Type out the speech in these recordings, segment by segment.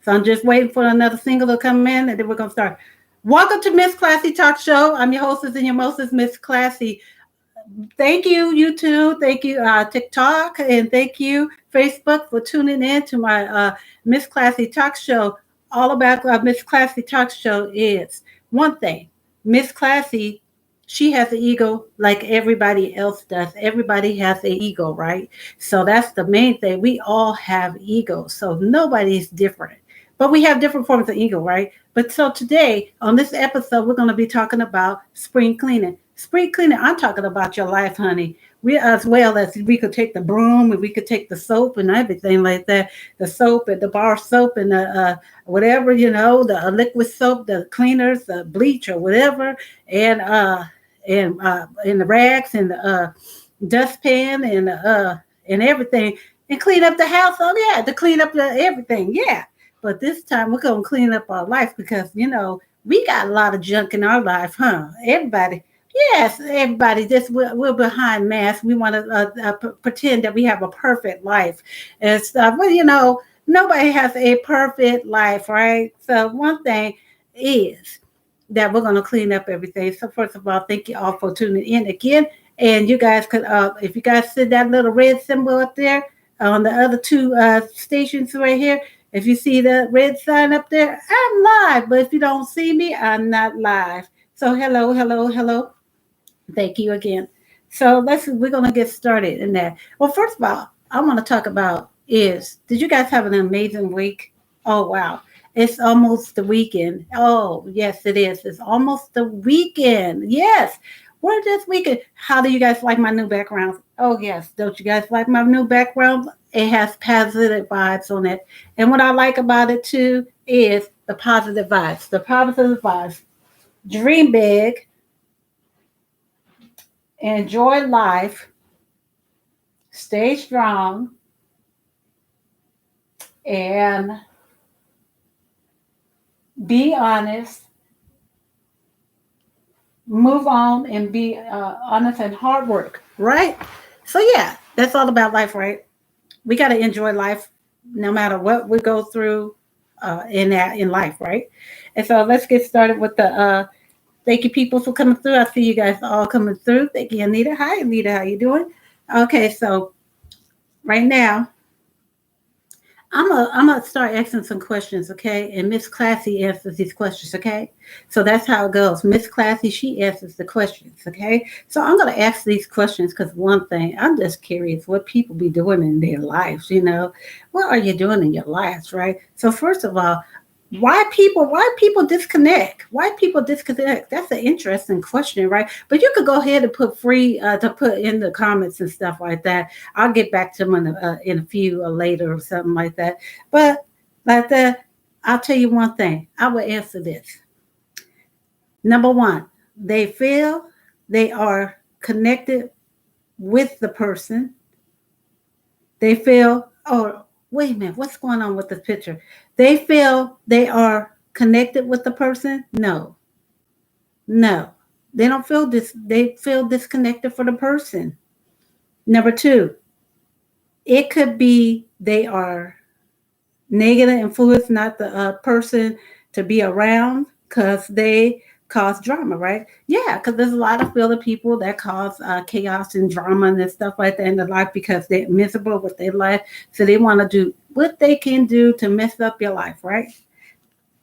So I'm just waiting for another single to come in, and then we're gonna start. Welcome to Miss Classy Talk Show. I'm your hostess and your mostest, Miss Classy. Thank you, YouTube. Thank you, TikTok, and thank you, Facebook, for tuning in to my Miss Classy Talk Show. All about Miss Classy Talk Show is one thing. Miss Classy, she has an ego like everybody else does. Everybody has an ego, right? So that's the main thing. We all have egos, so nobody's different. But we have different forms of ego, right? But so today, on this episode, we're going to be talking about spring cleaning. Spring cleaning, I'm talking about your life, honey. We, as well as we could take the broom and we could take the soap and everything like that. The soap and the bar soap and the whatever, the liquid soap, the cleaners, the bleach or whatever, and and the rags and the dustpan and everything, and clean up the house. Oh yeah, to clean up the everything. Yeah. But this time we're gonna clean up our life because we got a lot of junk in our life, huh? Everybody. Yes, everybody. Just we're behind masks. We want to pretend that we have a perfect life and stuff. But nobody has a perfect life, right? So one thing is that we're going to clean up everything. So first of all, thank you all for tuning in again. And you guys could, if you guys see that little red symbol up there on the other two stations right here, if you see the red sign up there, I'm live. But if you don't see me, I'm not live. So hello, hello, hello. Thank you again. So we're gonna get started in that. Well, first of all, I want to talk about did you guys have an amazing week? Oh wow. It's almost the weekend. Oh, yes, it is. It's almost the weekend. Yes. We're this weekend. How do you guys like my new background? Oh, yes. Don't you guys like my new background? It has positive vibes on it. And what I like about it too is the positive vibes. The positive vibes. Dream big, enjoy life, stay strong, and be honest, move on, and be honest and hard work, right? So, yeah, that's all about life, right? We got to enjoy life no matter what we go through in life, right? And so let's get started with the thank you people for coming through. I see you guys all coming through. Thank you, Anita. Hi, Anita. How you doing? Okay, so right now I'm gonna start asking some questions, okay? And Miss Classy answers these questions, okay? So that's how it goes. Miss Classy, she answers the questions, okay? So I'm gonna ask these questions because one thing, I'm just curious what people be doing in their lives, What are you doing in your lives, right? So first of all, why people disconnect? Why people disconnect? That's an interesting question, right? But you could go ahead and put free to put in the comments and stuff like that. I'll get back to them in a few later or something like that. But like that, I'll tell you one thing. I will answer this. Number one, they feel they are connected with the person. They feel, oh, wait a minute, what's going on with this picture? They feel they are connected with the person. No, no, they don't feel this. They feel disconnected for the person. Number two, it could be they are negative influence, not the person to be around because they cause drama, right? Yeah, because there's a lot of other people that cause chaos and drama and stuff like that in their life because they're miserable with their life. So they want to do what they can do to mess up your life, right?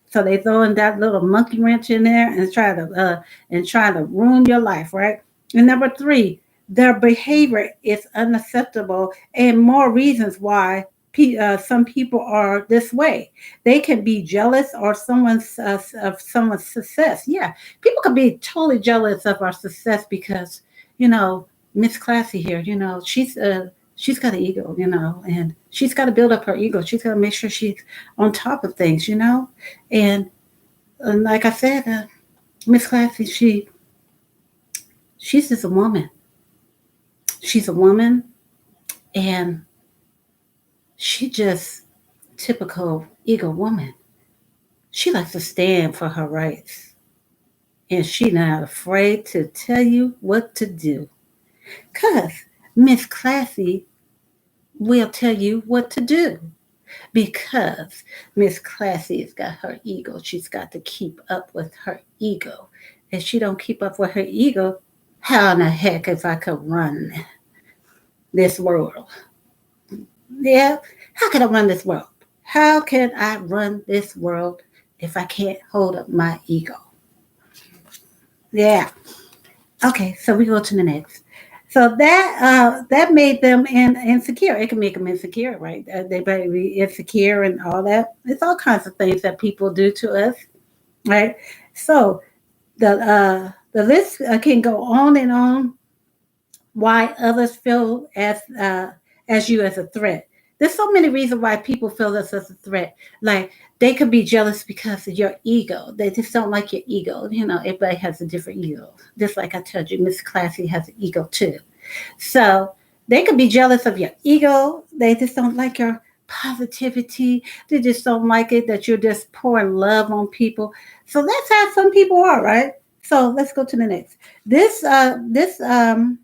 So they throw in that little monkey wrench in there and try to ruin your life, right? And number three, their behavior is unacceptable, and more reasons why some people are this way. They can be jealous or of someone's success. Yeah, people can be totally jealous of our success because Miss Classy here. She's got an ego, and she's got to build up her ego. She's got to make sure she's on top of things, and like I said, Miss Classy, she's just a woman. She's a woman, and she just typical ego woman. She likes to stand for her rights, and she not afraid to tell you what to do. Cause Miss Classy will tell you what to do. because Miss Classy's got her ego. She's got to keep up with her ego. If she don't keep up with her ego, how in the heck if I could run this world? Yeah, how can I run this world? How can I run this world if I can't hold up my ego? Yeah. Okay, so we go to the next. So that made them insecure. It can make them insecure, right? They might be insecure and all that. It's all kinds of things that people do to us, right? So the list can go on and on. Why others feel as you as a threat. There's so many reasons why people feel this as a threat. Like they could be jealous because of your ego. They just don't like your ego. You know, everybody has a different ego. Just like I told you, Miss Classy has an ego too. So they could be jealous of your ego. They just don't like your positivity. They just don't like it that you're just pouring love on people. So that's how some people are, right? So let's go to the next. This can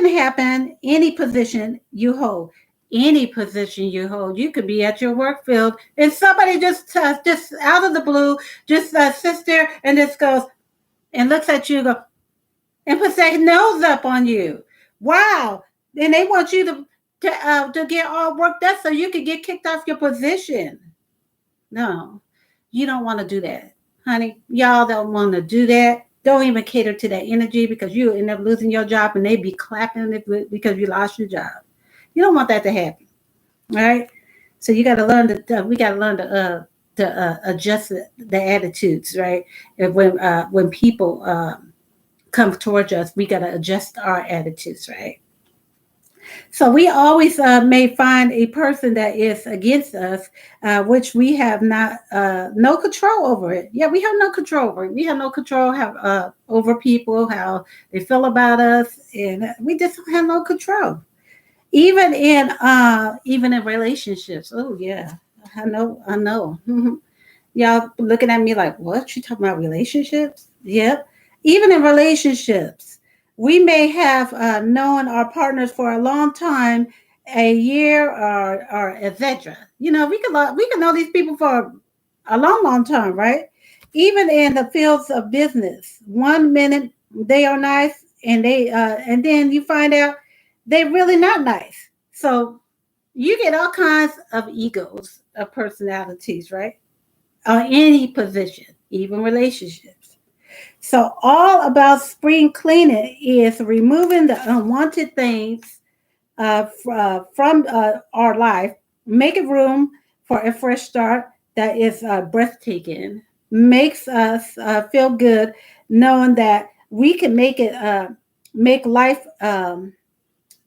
happen any position you hold. Any position you hold, you could be at your work field, and somebody just out of the blue just sits there and just goes and looks at you, and go and puts their nose up on you. Wow! And they want you to get all worked up so you can get kicked off your position. No, you don't want to do that, honey. Y'all don't want to do that. Don't even cater to that energy because you end up losing your job and they be clapping it because you lost your job. You don't want that to happen, all right? So you got to learn we got to learn to adjust the attitudes, right? And when people come towards us, we got to adjust our attitudes, right? So we always may find a person that is against us, which we have not no control over it. Yeah, we have no control over it. We have no control over people, how they feel about us, and we just have no control. Even in relationships. Oh yeah, I know. Y'all looking at me like, what? You talking about relationships? Yep. Even in relationships, we may have known our partners for a long time, a year or etc. You know, we can know these people for a long time, right? Even in the fields of business, 1 minute they are nice, and then you find out they're really not nice. So you get all kinds of egos, of personalities, right? Or any position, even relationships. So, all about spring cleaning is removing the unwanted things from our life, making room for a fresh start that is breathtaking, makes us feel good knowing that we can make life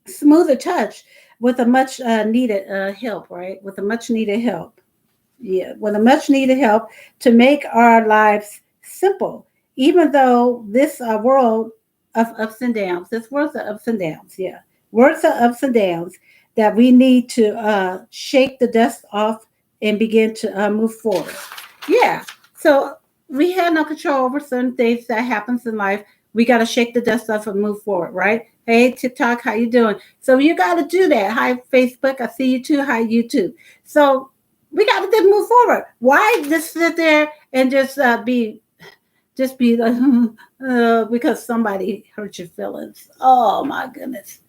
smoother touch with a much needed help, right? With a much needed help. Yeah, with a much needed help to make our lives simple, even though this world of ups and downs, this world's of ups and downs, yeah, words of ups and downs that we need to shake the dust off and begin to move forward. Yeah, so we have no control over certain things that happens in life. We got to shake the dust off and move forward, right? Hey, TikTok, how you doing? So you got to do that. Hi, Facebook, I see you too. Hi, YouTube. So we got to just move forward. Why just sit there and just be like because somebody hurt your feelings? Oh my goodness!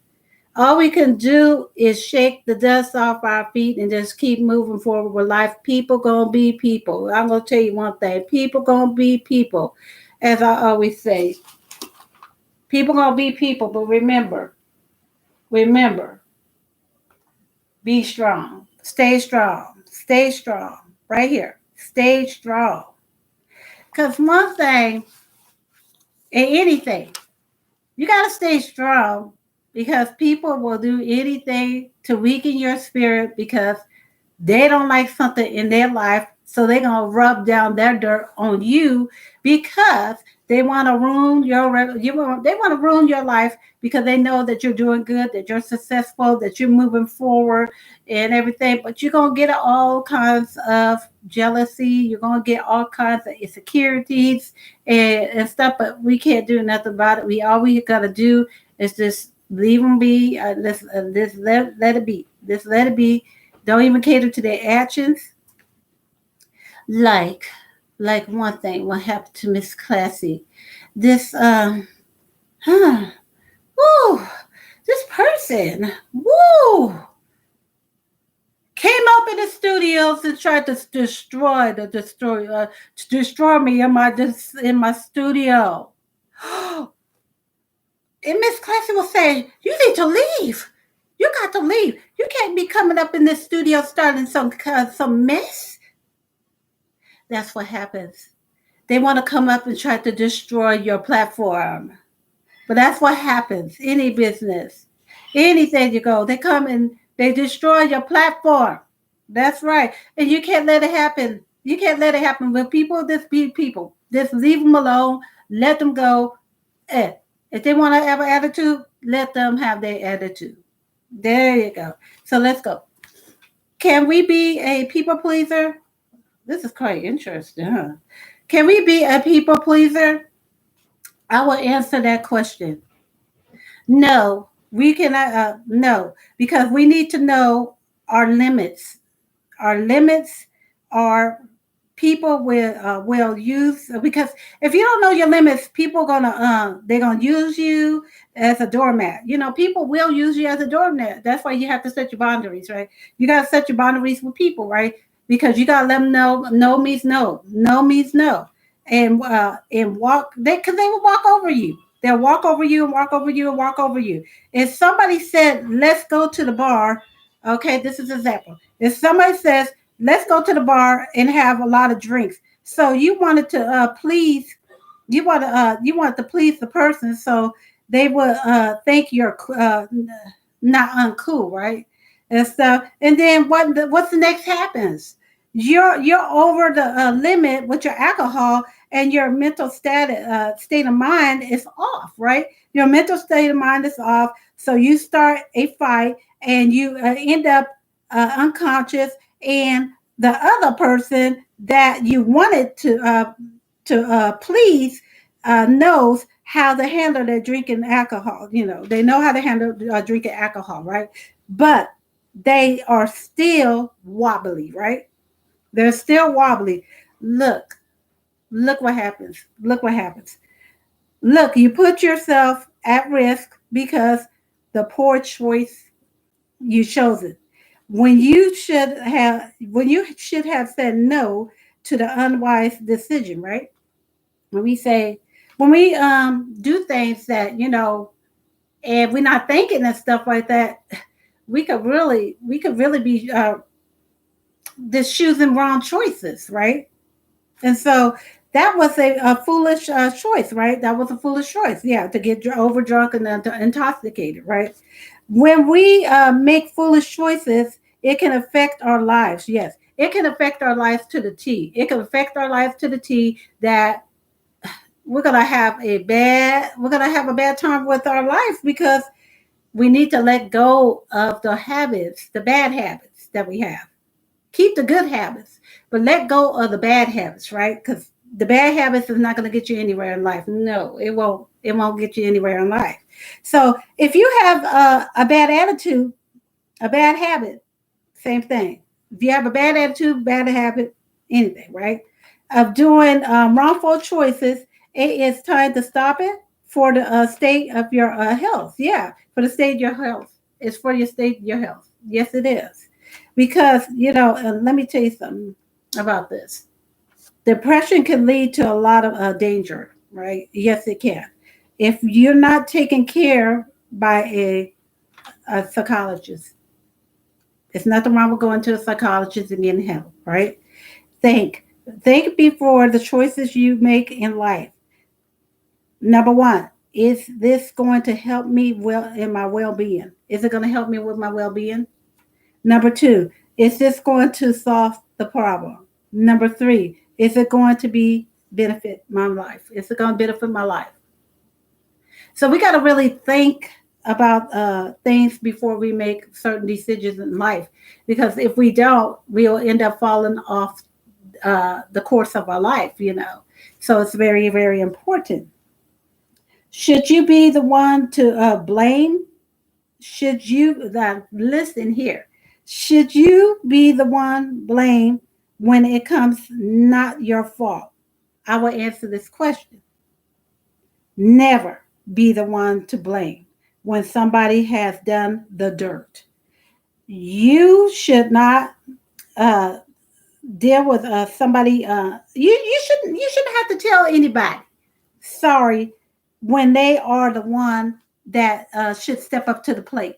All we can do is shake the dust off our feet and just keep moving forward with life. People gonna be people. I'm gonna tell you one thing: people gonna be people. As I always say, people gonna be people. But remember, be strong. Stay strong. Stay strong. Right here. Stay strong. Because one thing in anything, you got to stay strong because people will do anything to weaken your spirit because they don't like something in their life. So they're going to rub down their dirt on you because they want to ruin they want to ruin your life because they know that you're doing good, that you're successful, that you're moving forward and everything. But you're going to get all kinds of jealousy. You're going to get all kinds of insecurities and stuff. But we can't do nothing about it. All we got to do is just leave them be. Let's let it be. Just let it be. Don't even cater to their actions. Like, like one thing, what happened to Miss Classy? This, huh, woo, this person, woo, came up in the studios and tried to destroy me in my studio. And Miss Classy was saying, "You need to leave. You got to leave. You can't be coming up in this studio starting some mess." That's what happens. They want to come up and try to destroy your platform. But that's what happens. Any business, anything you go, they come and they destroy your platform. That's right. And you can't let it happen. You can't let it happen with people. Just be people. Just leave them alone. Let them go. Eh. If they want to have an attitude, let them have their attitude. There you go. So let's go. Can we be a people pleaser? This is quite interesting, huh? Can we be a people pleaser? I will answer that question. No, we cannot. No, because we need to know our limits. Our limits are people will use, because if you don't know your limits, people gonna they're gonna use you as a doormat. You know, people will use you as a doormat. That's why you have to set your boundaries, right? You gotta set your boundaries with people, right? Because you gotta let them know no means no, no means no, and walk they because they will walk over you. They'll walk over you and walk over you and walk over you. If somebody said, "Let's go to the bar," okay, this is an example. If somebody says, "Let's go to the bar and have a lot of drinks," so you wanted to please, you want to please the person, so they would think you're not uncool, right? And stuff. And then what's the next happens? You're over the limit with your alcohol, and your mental state of mind is off, right? Your mental state of mind is off, so you start a fight, and you end up unconscious, and the other person that you wanted to please knows how to handle their drinking alcohol. You know, they know how to handle drinking alcohol, right? But they are still wobbly, right? They're still wobbly. Look, look what happens. Look what happens. Look, you put yourself at risk because the poor choice you chose it. When you should have said no to the unwise decision, right? When we say when we do things that, and we're not thinking and stuff like that, we could really be just choosing wrong choices, right? And so that was a foolish choice, right? That was a foolish choice, yeah, to get over drunk and intoxicated, right? When we make foolish choices, it can affect our lives. Yes, it can affect our lives to the T. It can affect our lives to the T that we're gonna have a bad time with our life, because we need to let go of the habits, the bad habits that we have. Keep the good habits, but let go of the bad habits, right? Because the bad habits is not going to get you anywhere in life. No, it won't. It won't get you anywhere in life. So if you have a bad attitude, a bad habit, same thing. If you have a bad attitude, bad habit, anything, right? Of doing wrongful choices, it is time to stop it for the state of your health. Yeah, for the state of your health. It's for your state of your health. Yes, it is. Because, let me tell you something about this. Depression can lead to a lot of danger, right? Yes, it can. If you're not taken care by a psychologist, there's nothing wrong with going to a psychologist and getting help, right? Think. Think before the choices you make in life. Number one, is this going to help me well in my well-being? Is it going to help me with my well-being? Number two, is this going to solve the problem? Number three, is it going to be benefit my life? Is it going to benefit my life? So we got to really think about things before we make certain decisions in life, because if we don't, we'll end up falling off the course of our life. So it's very, very important. Should you be the one to blame? Should you listen here? Should you be the one blamed when it comes not your fault? I will answer this question. Never be the one to blame when somebody has done the dirt. You should not uh, deal with somebody. You shouldn't have to tell anybody sorry when they are the one that should step up to the plate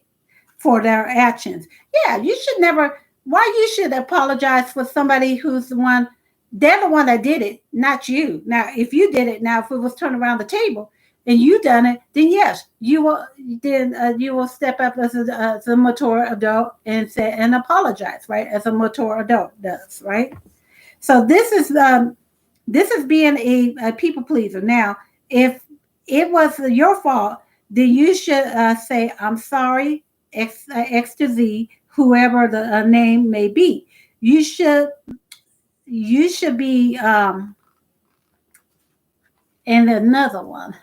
for their actions. Yeah, you should never. Why you should apologize for somebody who's the one? They're the one that did it, not you. Now, if you did it, now if it was turned around the table and you done it, then yes, you will. Then you will step up as a mature adult and say and apologize, right? As a mature adult does, right? So this is being a people pleaser. Now, if it was your fault, then you should say, I'm sorry, X to Z, whoever the name may be. You should be and another one.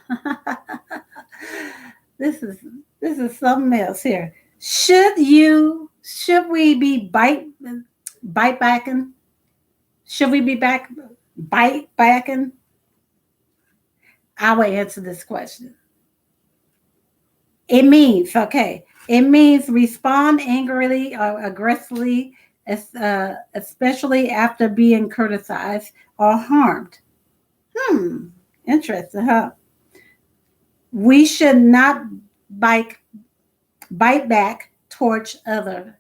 this is this is something else here. Should we be bite backing? Should we be bite backing? I will answer this question. It means, okay, it means respond angrily or aggressively, especially after being criticized or harmed. Hmm, interesting, huh? We should not bite, bite back towards other.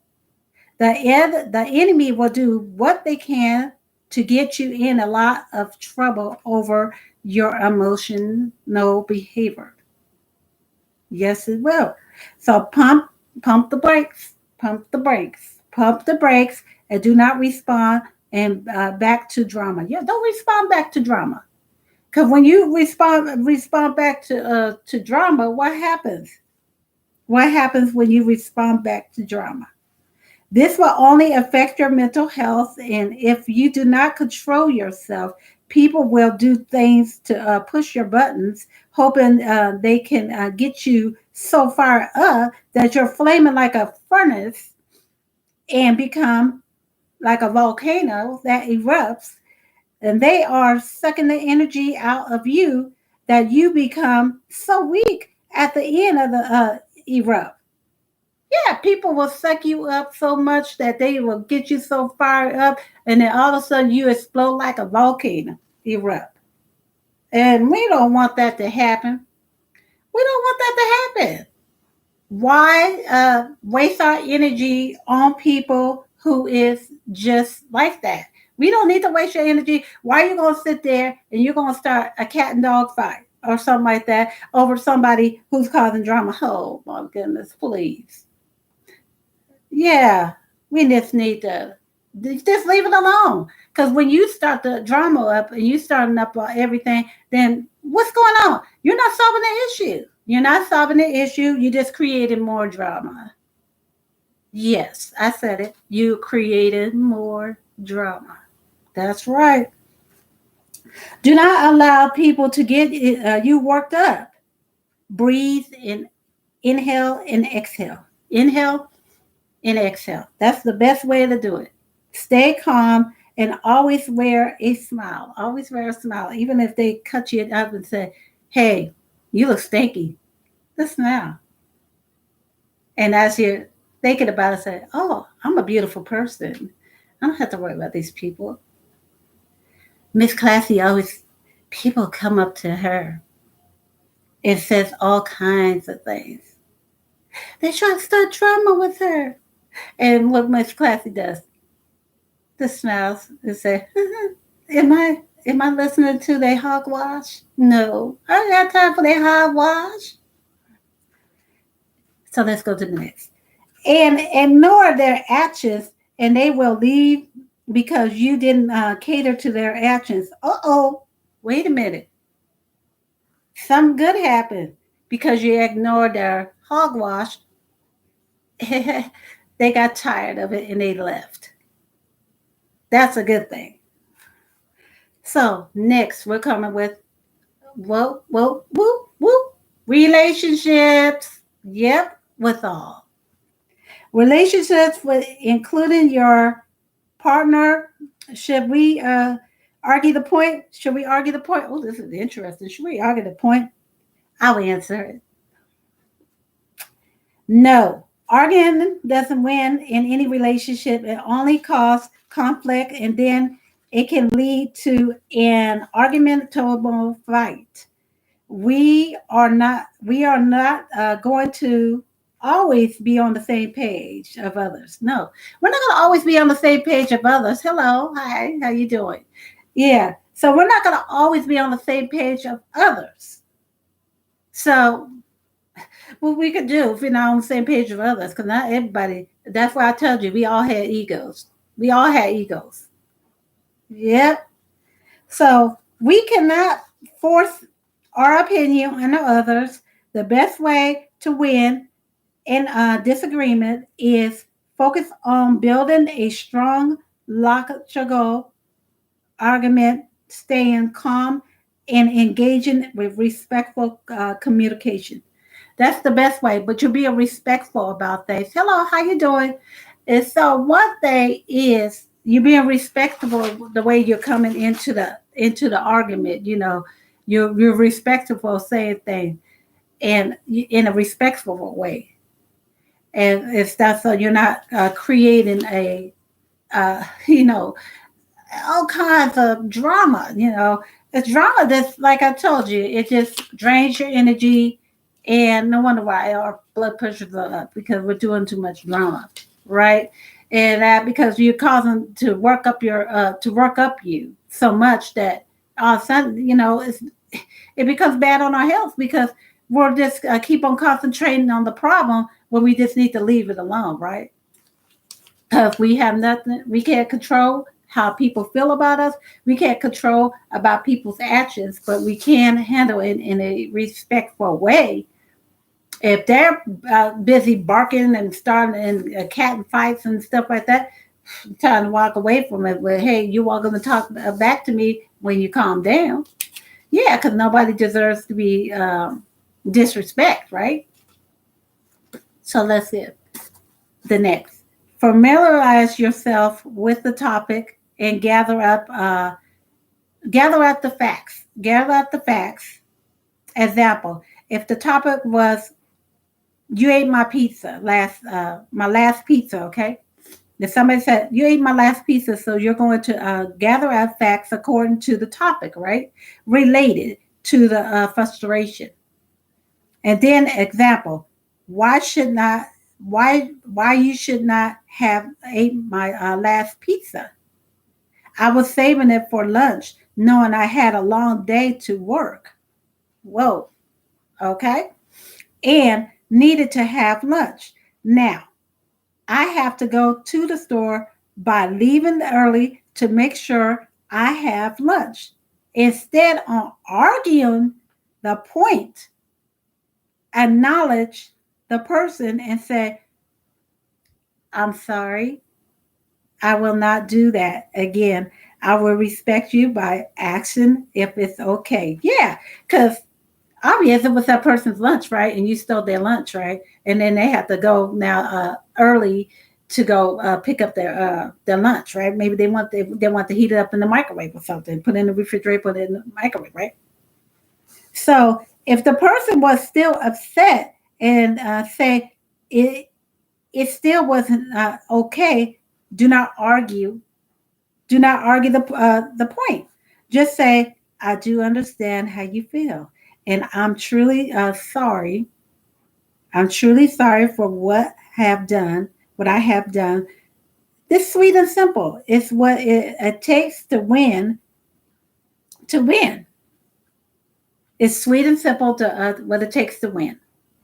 The enemy will do what they can to get you in a lot of trouble over your emotional behavior. Yes, it will. So pump the brakes, pump the brakes, pump the brakes, and do not respond and back to drama. Yeah, don't respond back to drama. Because when you respond back to drama, what happens? What happens when you respond back to drama? This will only affect your mental health, and if you do not control yourself, people will do things to push your buttons, hoping they can get you so far up that you're flaming like a furnace and become like a volcano that erupts, and they are sucking the energy out of you that you become so weak at the end of the erupt. Yeah, people will suck you up so much that they will get you so fired up, and then all of a sudden you explode like a volcano, erupt. And we don't want that to happen. We don't want that to happen. Why waste our energy on people who is just like that? We don't need to waste your energy. Why are you going to sit there and you're going to start a cat and dog fight or something like that over somebody who's causing drama? Oh, my goodness, please. Yeah, we just need to just leave it alone. Because when you start the drama up and you starting up everything, then what's going on? You're not solving the issue. You're not solving the issue. You just created more drama. Yes, I said it. You created more drama. That's right. Do not allow people to get you worked up. Breathe and inhale and exhale. Inhale and exhale. That's the best way to do it. Stay calm and always wear a smile. Always wear a smile. Even if they cut you up and say, hey, you look stinky. Just smile. And as you're thinking about it, say, oh, I'm a beautiful person. I don't have to worry about these people. Miss Classy always, people come up to her and says all kinds of things. They try to start drama with her. And what Miss Classy does, just smiles and say, am I listening to their hogwash? No. I don't got time for their hogwash. So let's go to the next. And ignore their actions and they will leave because you didn't cater to their actions. Uh-oh. Wait a minute. Something good happened because you ignored their hogwash. They got tired of it and they left. That's a good thing. So next, we're coming with whoa, whoa, whoop, whoop. Relationships. Yep, with all. Relationships with including your partner. Should we argue the point? Should we argue the point? Oh, this is interesting. Should we argue the point? I'll answer it. No. Arguing doesn't win in any relationship. It only causes conflict, and then it can lead to an argumentable fight. We are not going to always be on the same page of others. No, we're not going to always be on the same page of others. Hello, hi, how you doing? Yeah, so we're not going to always be on the same page of others. So what we could do if we're not on the same page of others, because not everybody. That's why I told you we all had egos. We all had egos. Yep. So we cannot force our opinion on others. The best way to win in a disagreement is focus on building a strong, logical argument, staying calm, and engaging with respectful communication. That's the best way, but you're being respectful about things. Hello, how you doing? And so one thing is you being respectable the way you're coming into the argument. You're respectful saying things and in a respectful way, and it's that so you're not creating a you know all kinds of drama. It's drama that's like I told you, it just drains your energy, and no wonder why our blood pressures are up because we're doing too much drama, right? And that because you're causing to work up you so much that all of a sudden, it becomes bad on our health because we'll just keep on concentrating on the problem when we just need to leave it alone, right? Because we have nothing, we can't control how people feel about us. We can't control about people's actions, but we can handle it in a respectful way. If they're busy barking and starting and cat and fights and stuff like that, trying to walk away from it. But hey, you are going to talk back to me when you calm down. Yeah, because nobody deserves to be disrespect, right? So let's see the next. Familiarize yourself with the topic and gather up the facts. Gather up the facts. Example: if the topic was you ate my pizza my last pizza, okay? If somebody said you ate my last pizza, so you're going to gather up facts according to the topic, right? Related to the frustration. And then example: why should not why you should not have ate my last pizza? I was saving it for lunch, knowing I had a long day to work. Whoa, okay. And needed to have lunch. Now, I have to go to the store by leaving early to make sure I have lunch. Instead of arguing the point, acknowledge the person and say, I'm sorry, I will not do that again. I will respect you by asking if it's okay. Yeah, because obviously it was that person's lunch, right? And you stole their lunch, right? And then they have to go now early to go pick up their lunch, right? Maybe they want to heat it up in the microwave or something, put it in the refrigerator, put it in the microwave, right? So if the person was still upset and say it still wasn't okay, do not argue. Do not argue the point. Just say, I do understand how you feel, and I'm truly sorry. I'm truly sorry for what I have done. This sweet and simple. It's what it takes to win. To win, it's sweet and simple to what it takes to win.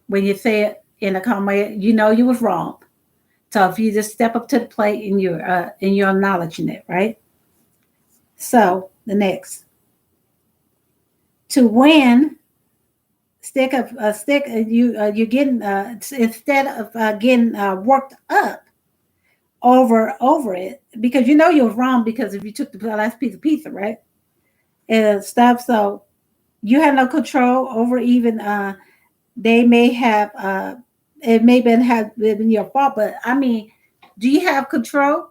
When you say it in a calm way, you know you was wrong. So if you just step up to the plate and you're acknowledging it, right? So the next, to win, you're getting instead of getting worked up over it because you know you're wrong because if you took the last piece of pizza, right, and stuff. So you have no control over even they may have It may have been your fault, but I mean, do you have control?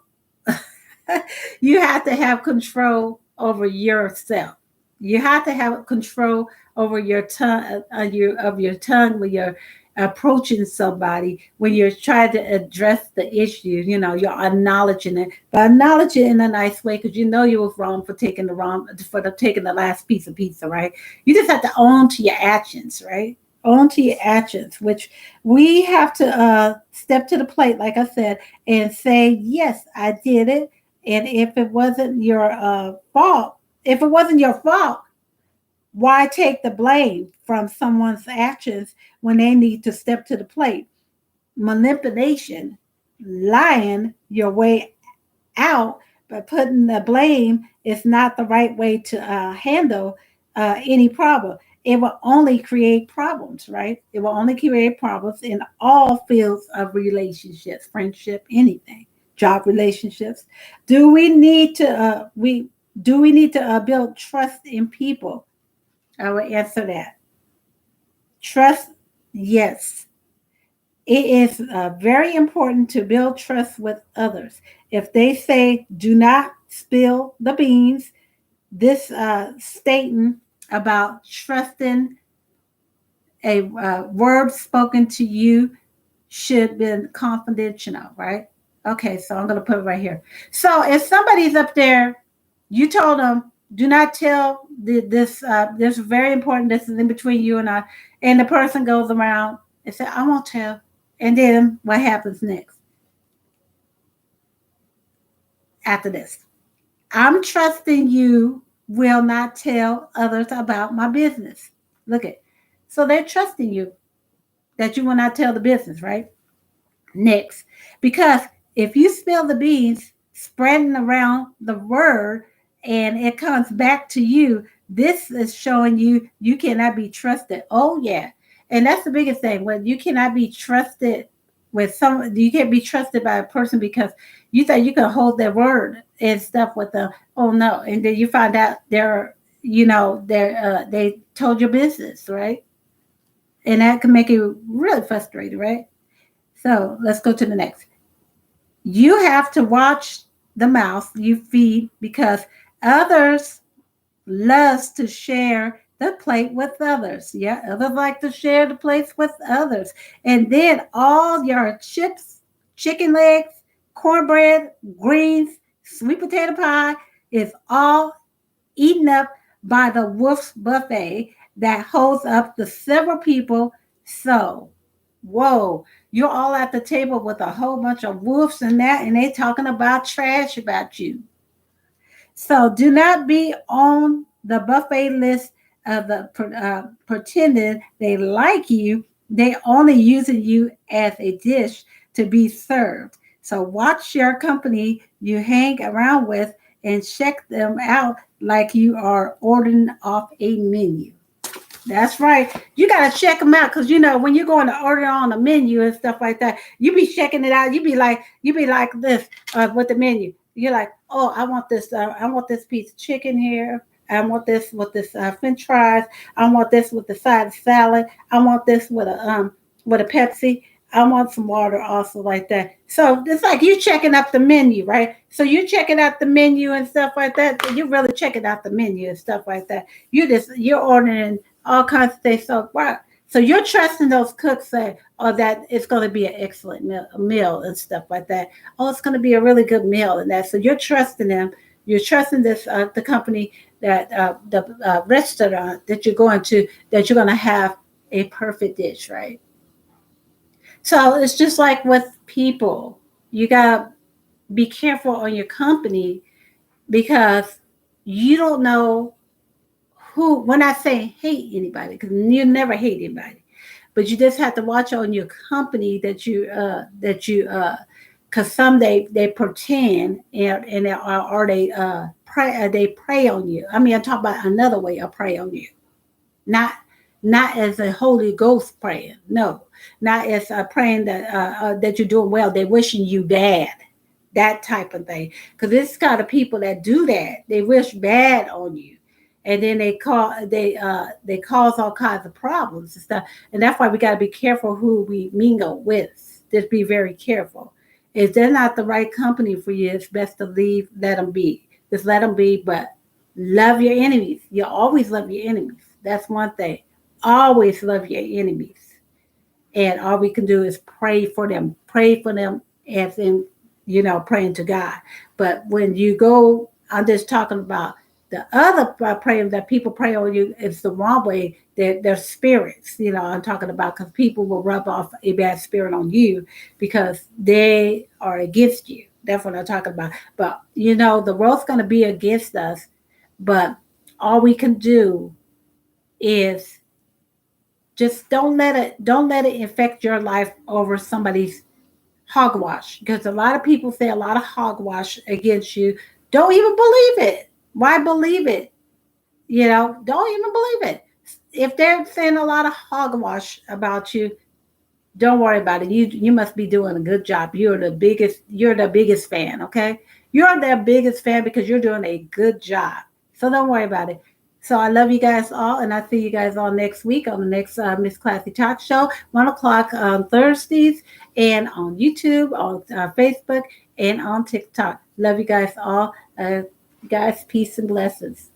You have to have control over yourself. You have to have control over your tongue, your tongue when you're approaching somebody, when you're trying to address the issue. You're acknowledging it, but acknowledge it in a nice way because you know you was wrong for taking the last piece of pizza, right? You just have to own to your actions, right? Own to your actions, which we have to step to the plate, like I said, and say, yes, I did it. And if it wasn't your fault, why take the blame from someone's actions when they need to step to the plate? Manipulation, lying your way out, but putting the blame is not the right way to handle any problem. It will only create problems, right? It will only create problems in all fields of relationships, friendship, anything, job relationships. Do we need to build trust in people? I will answer that. Trust, yes. It is very important to build trust with others. If they say, do not spill the beans, this statement about trusting a word spoken to you should be confidential, right? Okay, so I'm going to put it right here. So if somebody's up there, you told them, do not tell this is very important. This is in between you and I. And the person goes around and says, I won't tell. And then what happens next after this? I'm trusting you will not tell others about my business. Look at, so they're trusting you that you will not tell the business, right? Next, because if you spill the beans, spreading around the word, and it comes back to you, this is showing you cannot be trusted. Oh yeah, and that's the biggest thing. When you cannot be trusted with someone, you can't be trusted by a person because you thought you could hold their word and stuff with them. Oh no, and then you find out they told your business, right? And that can make you really frustrated, right? So let's go to the next. You have to watch the mouth you feed because others loves to share the plate with others. Yeah, others like to share the plates with others. And then all your chips, chicken legs, cornbread, greens, sweet potato pie is all eaten up by the wolf's buffet that holds up the several people. So, whoa, you're all at the table with a whole bunch of wolves and that, and they talking about trash about you. So do not be on the buffet list of the pretending they like you. They only using you as a dish to be served. So watch your company you hang around with and check them out like you are ordering off a menu. That's right. You got to check them out because when you're going to order on a menu and stuff like that, you be checking it out. You be like this with the menu. You're like, oh, I want this. I want this piece of chicken here. I want this with this French fries. I want this with the side salad. I want this with a Pepsi. I want some water also like that. So it's like you checking out the menu, right? So you're checking out the menu and stuff like that. So you're really checking out the menu and stuff like that. You're ordering all kinds of things. So wow. So you're trusting those cooks that it's going to be an excellent meal and stuff like that. Oh, it's going to be a really good meal and that. So you're trusting them. You're trusting this the company that the restaurant that you're going to that you're going to have a perfect dish, right? So it's just like with people, you gotta be careful on your company because you don't know who. When I say hate anybody, because you never hate anybody, but you just have to watch on your company because some they pretend and or they prey on you. I mean, I talk about another way of prey on you, not not as a Holy Ghost praying. No, not as praying that you're doing well. They're wishing you bad, that type of thing. Because it's kind of people that do that. They wish bad on you. and then they cause all kinds of problems and stuff. And that's why we got to be careful who we mingle with. Just be very careful. If they're not the right company for you, it's best to leave. Let them be. Just let them be. But love your enemies. You always love your enemies. That's one thing. Always love your enemies. And all we can do is pray for them. Pray for them as in, praying to God. But when you go, I'm just talking about the other praying that people pray on you is the wrong way. They're spirits, I'm talking about, because people will rub off a bad spirit on you because they are against you. That's what I'm talking about. But, the world's going to be against us. But all we can do is just don't let it infect your life over somebody's hogwash, because a lot of people say a lot of hogwash against you. Don't even believe it. Why believe it? Don't even believe it. If they're saying a lot of hogwash about you, don't worry about it. You must be doing a good job. You're the biggest fan, okay? You're their biggest fan because you're doing a good job. So don't worry about it. So I love you guys all, and I see you guys all next week on the next Miss Classy Talk Show, 1 o'clock on Thursdays, and on YouTube, on Facebook, and on TikTok. Love you guys all. Guys, peace and blessings.